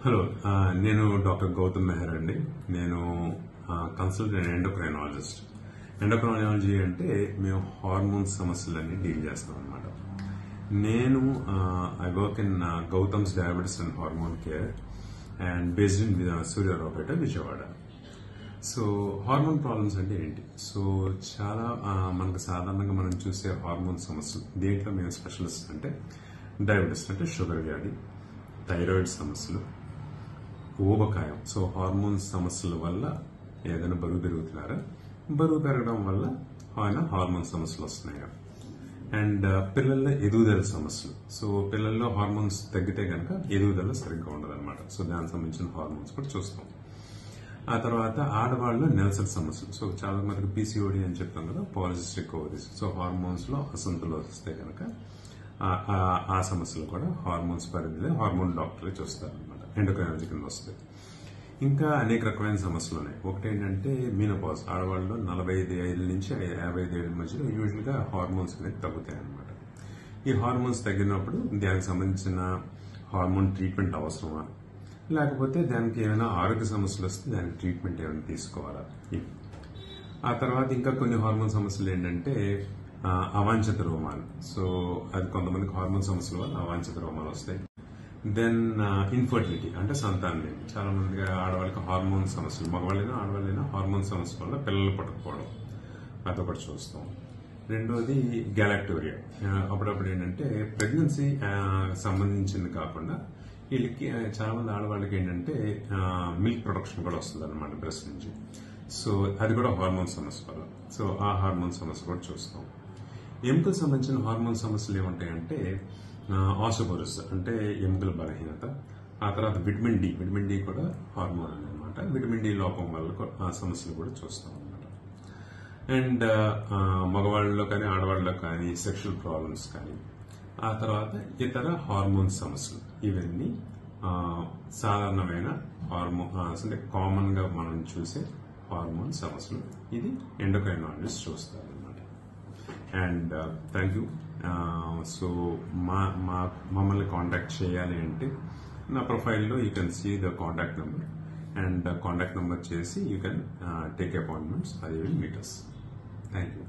Hello, నేను doctor Gautam Meher అండి. నేను కన్సల్టెంట్ ఎండోక్రైనాలజిస్ట్. ఎండోక్రైనాలజీ అంటే మేము హార్మోన్ సమస్యలన్నీ డీల్ చేస్తాం అనమాట. నేను I work in Gautam's diabetes and hormone care and based in Suryaraopeta, Vijayawada. So hormone problems అంటే ఏంటి? సో చాలా మనకు సాధారణంగా మనం చూసే హార్మోన్ సమస్యలు దేంట్లో మేము స్పెషలిస్ట్ అంటే డయాబెటిస్ అంటే షుగర్ వ్యాధి, థైరాయిడ్ సమస్యలు, ఊబకాయం. సో హార్మోన్ సమస్యల వల్ల ఏదైనా బరువు పెరుగుతున్నారా, బరువు పెరగడం వల్ల హార్మోన్ సమస్యలు వస్తున్నాయా, అండ్ పిల్లల్లో ఎదుగుదల సమస్యలు. సో పిల్లల్లో హార్మోన్స్ తగ్గితే కనుక ఎదుగుదల సరిగ్గా ఉండదన్నమాట. సో దానికి సంబంధించిన హార్మోన్స్ కూడా చూస్తాం. ఆ తర్వాత ఆడవాళ్ళు నెలసరి సమస్యలు. సో చాలా మందికి పీసీఓడి అని చెప్తాం కదా, పాలిసిస్టిక్ ఓవరీస్. సో హార్మోన్స్ లో అసంతులత వస్తే కనుక ఆ సమస్యలు కూడా హార్మోన్స్ పరిధిలో హార్మోన్ డాక్టర్లే చూస్తారు అనమాట. ఎండోక్రైనాలజీ కింద వస్తాయి. ఇంకా అనేక రకమైన సమస్యలు ఉన్నాయి. ఒకటి ఏంటంటే మీనోపాజ్. ఆడవాళ్ళు 45 నుంచి 55 ఏళ్ల మధ్యలో యూజువల్ గా హార్మోన్స్ అనేది తగ్గుతాయి అనమాట. ఈ హార్మోన్స్ తగ్గినప్పుడు దానికి సంబంధించిన హార్మోన్ ట్రీట్మెంట్ అవసరమా, లేకపోతే దానికి ఏమైనా ఆరోగ్య సమస్యలు వస్తే దానికి ట్రీట్మెంట్ ఏమైనా తీసుకోవాలా. ఆ తర్వాత ఇంకా కొన్ని హార్మోన్ సమస్యలు ఏంటంటే అవాంఛిత రోమాలు. సో అది కొంతమందికి హార్మోన్ సమస్యల వల్ల అవాంఛిత రోమాలు వస్తాయి. దెన్ ఇన్ఫర్టిలిటీ అంటే సంతానం. చాలా మంది ఆడవాళ్ళకి హార్మోన్ సమస్యలు, మగవాళ్ళైనా ఆడవాళ్ళైనా హార్మోన్ సమస్యల వల్ల పిల్లలు పట్టుకోవడం, అదొకటి చూస్తాం. రెండోది గ్యాలక్టోరియా. అప్పుడప్పుడు ఏంటంటే ప్రెగ్నెన్సీ సంబంధించింది కాకుండా వీళ్ళకి చాలా మంది ఆడవాళ్ళకి ఏంటంటే మిల్క్ ప్రొడక్షన్ కూడా వస్తుంది అనమాట బ్రెస్ట్ నుంచి. సో అది కూడా హార్మోన్ సమస్య వల్ల. సో ఆ హార్మోన్ సమస్య కూడా చూస్తాం. ఎముకలకు సంబంధించిన హార్మోన్ సమస్యలు ఏముంటాయంటే ఆస్టియోపోరోసిస్ అంటే ఎముకల బలహీనత. ఆ తర్వాత విటమిన్ డి కూడా హార్మోన్ అనమాట. విటమిన్ డి లోపం వల్ల ఆ సమస్యలు కూడా చూస్తాం అనమాట. అండ్ మగవాళ్ళలో కానీ ఆడవాళ్ళలో కానీ సెక్షువల్ ప్రాబ్లమ్స్ కానీ, ఆ తర్వాత ఇతర హార్మోన్ సమస్యలు, ఇవన్నీ సాధారణమైన అంటే కామన్ గా మనం చూసే హార్మోన్ సమస్యలు. ఇది ఎండోక్రైనాలజిస్ట్ చూస్తారు అనమాట. And thank you. సో మమ్మల్ని కాంటాక్ట్ చేయాలి అంటే నా ప్రొఫైల్లో you can see the contact number, and contact number చేసి యూ కెన్ టేక్ అపాయింట్మెంట్స్. అది will meet us. Thank you.